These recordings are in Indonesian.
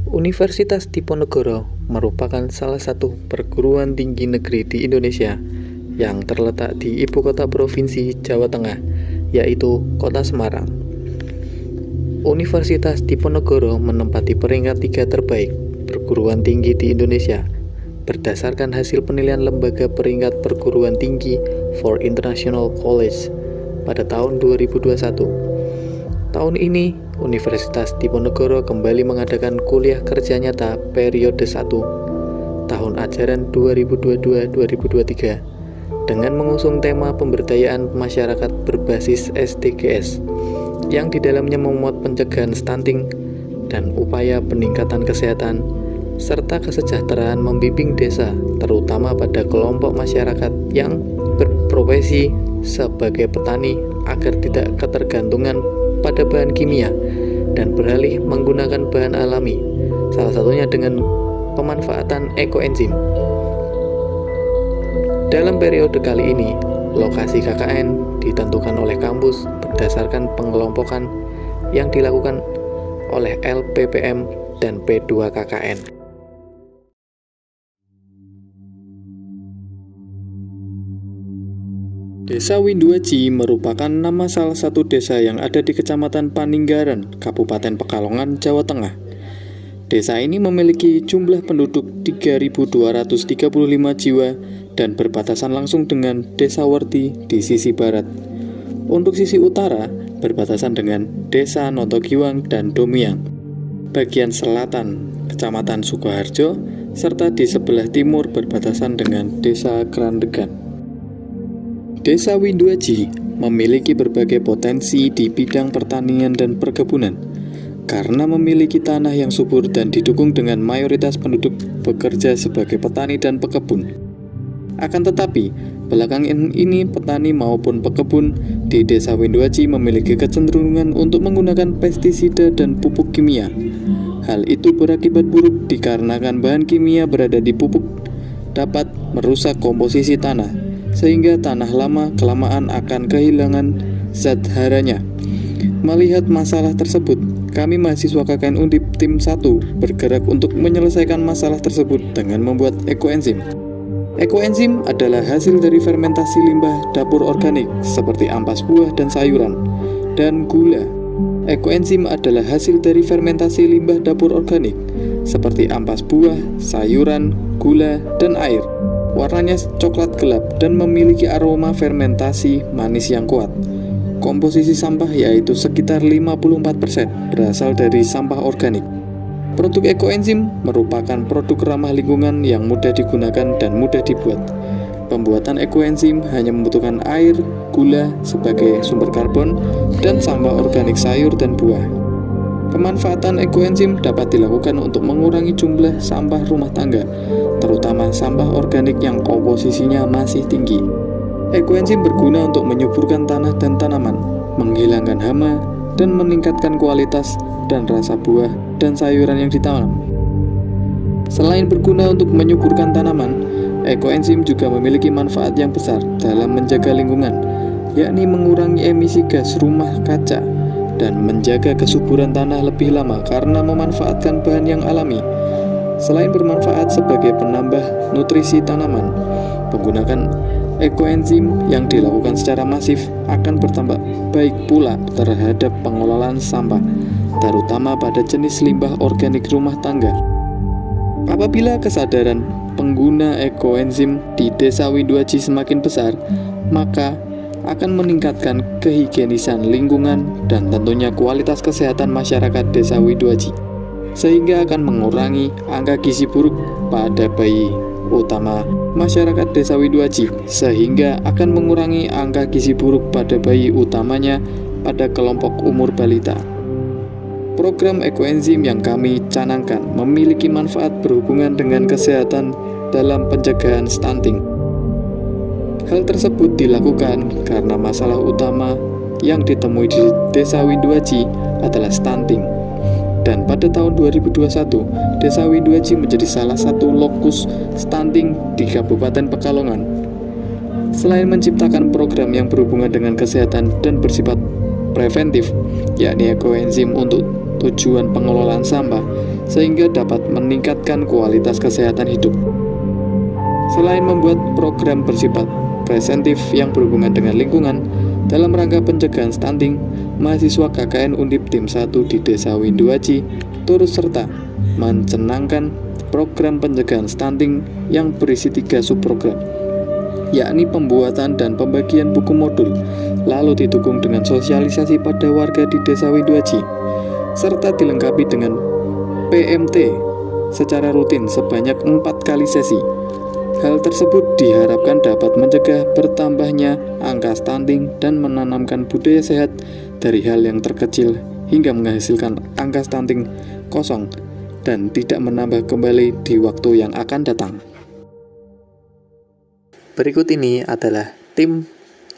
Universitas Diponegoro merupakan salah satu perguruan tinggi negeri di Indonesia yang terletak di ibu kota provinsi Jawa Tengah, yaitu Kota Semarang. Universitas Diponegoro menempati peringkat 3 terbaik perguruan tinggi di Indonesia berdasarkan hasil penilaian Lembaga Peringkat Perguruan Tinggi for International College pada tahun 2021. Tahun ini, Universitas Diponegoro kembali mengadakan kuliah kerja nyata periode 1 tahun ajaran 2022-2023 dengan mengusung tema pemberdayaan masyarakat berbasis SDGs yang di dalamnya memuat pencegahan stunting dan upaya peningkatan kesehatan serta kesejahteraan membimbing desa, terutama pada kelompok masyarakat yang berprofesi sebagai petani agar tidak ketergantungan pada bahan kimia dan beralih menggunakan bahan alami, salah satunya dengan pemanfaatan ekoenzim. Dalam periode kali ini, lokasi KKN ditentukan oleh kampus berdasarkan pengelompokan yang dilakukan oleh LPPM dan P2 KKN. Desa Winduaji merupakan nama salah satu desa yang ada di Kecamatan Paninggaran, Kabupaten Pekalongan, Jawa Tengah. Desa ini memiliki jumlah penduduk 3.235 jiwa dan berbatasan langsung dengan Desa Werti di sisi barat. Untuk sisi utara, berbatasan dengan Desa Notogiwang dan Domiang. Bagian selatan, Kecamatan Sukoharjo, serta di sebelah timur berbatasan dengan Desa Grandegan. Desa Winduaji memiliki berbagai potensi di bidang pertanian dan perkebunan karena memiliki tanah yang subur dan didukung dengan mayoritas penduduk bekerja sebagai petani dan pekebun. Akan tetapi, belakangan ini petani maupun pekebun di Desa Winduaji memiliki kecenderungan untuk menggunakan pestisida dan pupuk kimia. Hal itu berakibat buruk dikarenakan bahan kimia berada di pupuk dapat merusak komposisi tanah, sehingga tanah lama kelamaan akan kehilangan zat haranya. Melihat masalah tersebut, kami mahasiswa KKN Undip Tim 1 bergerak untuk menyelesaikan masalah tersebut dengan membuat ekoenzim. Ekoenzim adalah hasil dari fermentasi limbah dapur organik seperti ampas buah dan sayuran, dan gula. Ekoenzim adalah hasil dari fermentasi limbah dapur organik seperti ampas buah, sayuran, gula, dan air. Warnanya coklat gelap dan memiliki aroma fermentasi manis yang kuat. Komposisi sampah yaitu sekitar 54% berasal dari sampah organik. Produk ekoenzim merupakan produk ramah lingkungan yang mudah digunakan dan mudah dibuat. Pembuatan ekoenzim hanya membutuhkan air, gula sebagai sumber karbon, dan sampah organik sayur dan buah. Pemanfaatan ekoenzim dapat dilakukan untuk mengurangi jumlah sampah rumah tangga, terutama sampah organik yang komposisinya masih tinggi. Ekoenzim berguna untuk menyuburkan tanah dan tanaman, menghilangkan hama, dan meningkatkan kualitas dan rasa buah dan sayuran yang ditanam. Selain berguna untuk menyuburkan tanaman, ekoenzim juga memiliki manfaat yang besar dalam menjaga lingkungan, yakni mengurangi emisi gas rumah kaca dan menjaga kesuburan tanah lebih lama karena memanfaatkan bahan yang alami. Selain bermanfaat sebagai penambah nutrisi tanaman, penggunaan ekoenzim yang dilakukan secara masif akan bertambah baik pula terhadap pengelolaan sampah, terutama pada jenis limbah organik rumah tangga. Apabila kesadaran pengguna ekoenzim di Desa Winduaji semakin besar, maka akan meningkatkan kehigienisan lingkungan dan tentunya kualitas kesehatan masyarakat Desa Winduaji, sehingga akan mengurangi angka gizi buruk pada bayi, utama masyarakat Desa Winduaji, sehingga akan mengurangi angka gizi buruk pada bayi utamanya pada kelompok umur balita. Program ekoenzim yang kami canangkan memiliki manfaat berhubungan dengan kesehatan dalam pencegahan stunting. Hal tersebut dilakukan karena masalah utama yang ditemui di Desa Winduaji adalah stunting. Dan pada tahun 2021, Desa Winduaji menjadi salah satu lokus stunting di Kabupaten Pekalongan. Selain menciptakan program yang berhubungan dengan kesehatan dan bersifat preventif, yakni ekoenzim untuk tujuan pengelolaan sampah, sehingga dapat meningkatkan kualitas kesehatan hidup. Selain membuat program bersifat preventif yang berhubungan dengan lingkungan, dalam rangka pencegahan stunting, mahasiswa KKN Undip Tim 1 di Desa Windu Aji turut serta mencanangkan program pencegahan stunting yang berisi 3 subprogram, yakni pembuatan dan pembagian buku modul, lalu didukung dengan sosialisasi pada warga di Desa Windu Aji, serta dilengkapi dengan PMT secara rutin sebanyak 4 kali sesi. Hal tersebut diharapkan dapat mencegah bertambahnya angka stunting dan menanamkan budaya sehat dari hal yang terkecil hingga menghasilkan angka stunting kosong dan tidak menambah kembali di waktu yang akan datang. Berikut ini adalah tim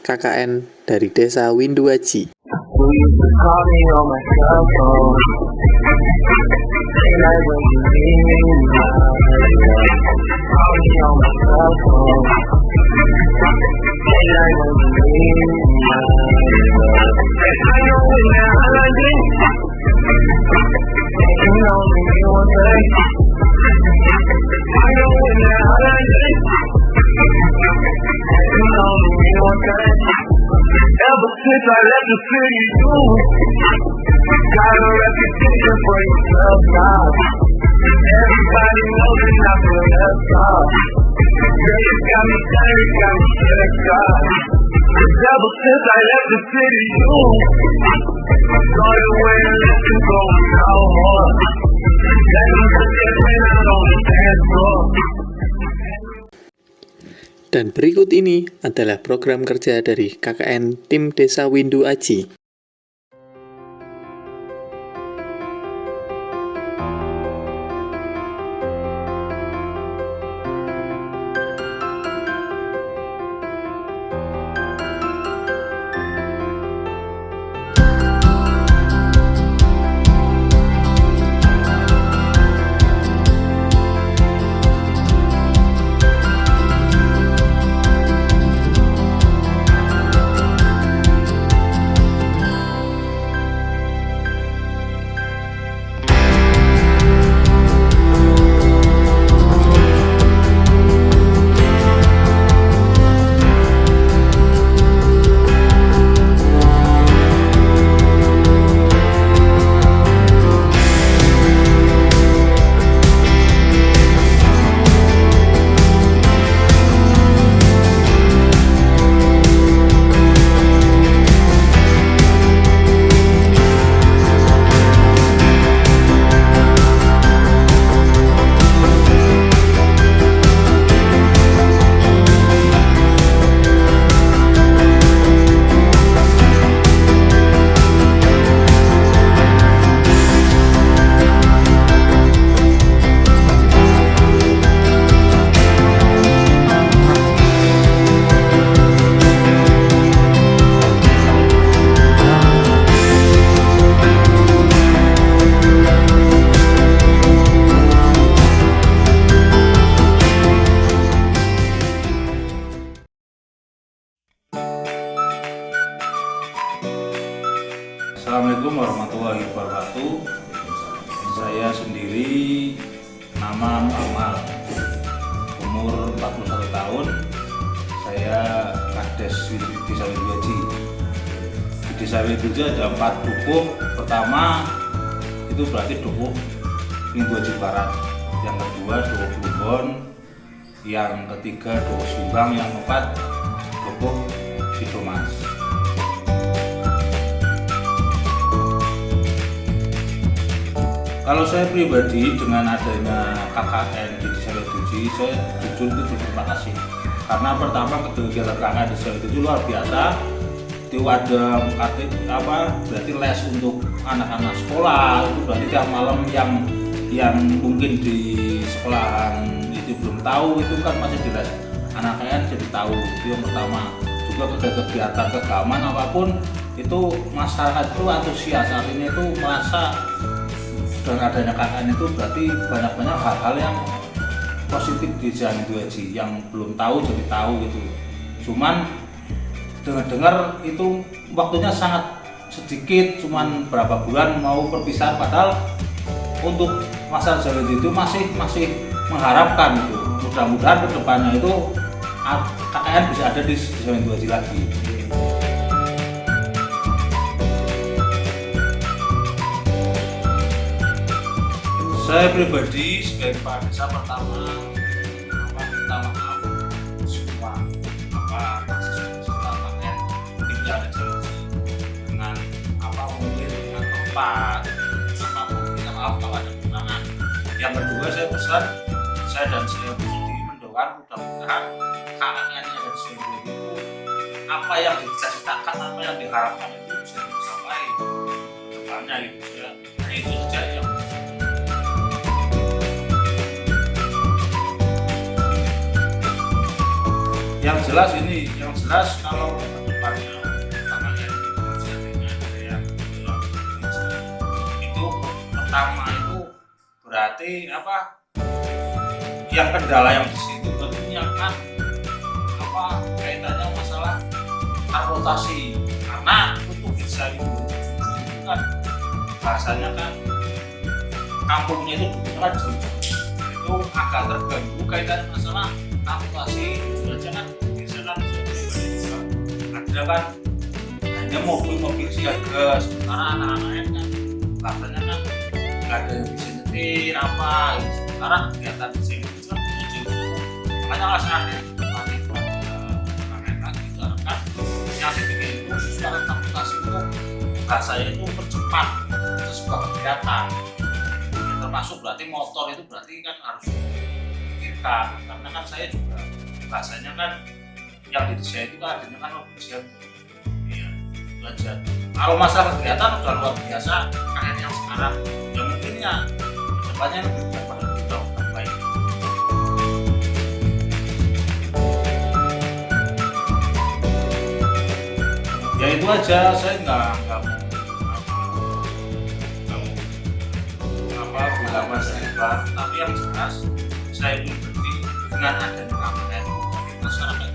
KKN dari Desa Windu Aji. Ever since I left the city, you got a reputation for yourself now. Everybody knows you're not the left out. Girl, you got me down, you got me stressed out. Ever since I left the city, you started wearing less and going out hard. That means I just went out on the dance floor. Dan berikut ini adalah program kerja dari KKN Tim Desa Windu Aji. Assalamualaikum warahmatullahi wabarakatuh. Saya sendiri nama Muhammad, umur 41 tahun. Saya Kades Desa Windu Aji. Di Desa Windu Aji ada 4 dukuh. Pertama itu berarti dukuh Windu Aji Barat. Yang kedua dukuh Plumbon. Yang ketiga dukuh Sumbang. Yang keempat dukuh Sidomas. Kalau saya pribadi dengan adanya KKN di Desa Windu Aji, saya jujur itu berterima kasih. Karena pertama kegiatan KKN di Desa Windu Aji luar biasa. Itu ada berarti les untuk anak-anak sekolah. Itu berarti tiap malam yang mungkin di sekolahan itu belum tahu, itu kan masih di les. Anak-anak jadi tahu. Itu yang pertama. Juga kegiatan keagamaan apapun itu masyarakat itu antusias, artinya itu merasa dengan adanya KKN itu berarti banyak-banyak hal-hal yang positif di Desa Windu Aji yang belum tahu jadi tahu gitu. Cuman dengar-dengar itu waktunya sangat sedikit, cuman berapa bulan mau perpisahan, padahal untuk masyarakat Jawa itu masih mengharapkan itu mudah-mudahan kedepannya itu KKN bisa ada di desa Windu Aji lagi. Saya pribadi sebagai kepala desa pertama minta maaf semua mahasiswa KKN tidak ada janji dengan mungkin dengan tempat minta maaf kalau ada kekurangan. Yang kedua saya pesan, saya Budi mendoakan mudah-mudahan KKN yang ada di sini itu apa yang dicita-citakan, apa yang diharapkan itu bisa dicapai kedepannya gitu ya. Nah itu saja yang jelas kalau kedepannya KKN itu pertama itu berarti yang kendala yang di situ tentunya kan kaitannya masalah transportasi, karena untuk desa itu kan bahasanya kan kampungnya itu kan jauh, itu agak terganggu kaitannya masalah transportasi. Saja kan desa kan ada kan hanya mobil siaga, sementara anak-anaknya kan bahasanya kan nggak ada yang bisa nyetir gitu. Sekarang kegiatan di sini itu kan jauh, makanya alasan ada yang dibikin itu sesuatu transportasi itu bahasanya itu percepat sebuah kegiatan ya, termasuk berarti motor itu berarti kan harus dipikirkan, karena kan saya juga bahasanya kan yang di desa itu kan adanya kan mobil siap ya, itu aja. Kalau masalah kegiatan udah luar biasa KKN yang sekarang ya mungkin ya kedepannya lebih baik. Ya itu aja, saya nggak mau bilang mas hebat, tapi yang jelas saya pribadi dengan adanya KKN masyarakat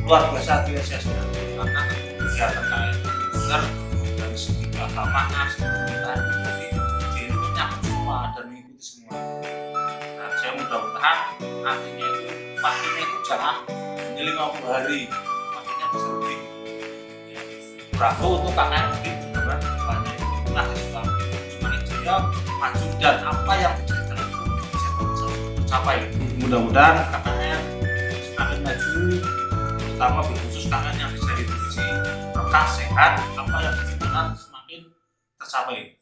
luar biasa antusias karena kegiatan KKN benar dari segi keagamaan, segi jadi menyangkut semua dan mengikuti semua. Nah saya mudah-mudahan artinya itu pastinya itu jangan hanya 50 hari, pastinya bisa lebih. Bravo untuk KKN mungkin benar banyak mahasiswa semakin jaya maju dan apa yang diceritakan itu bisa tercapai. Mudah-mudahan KKN semakin maju, terutama khusus KKN yang bisa diuji, tetap sehat, apa yang diceritakan semakin tercapai.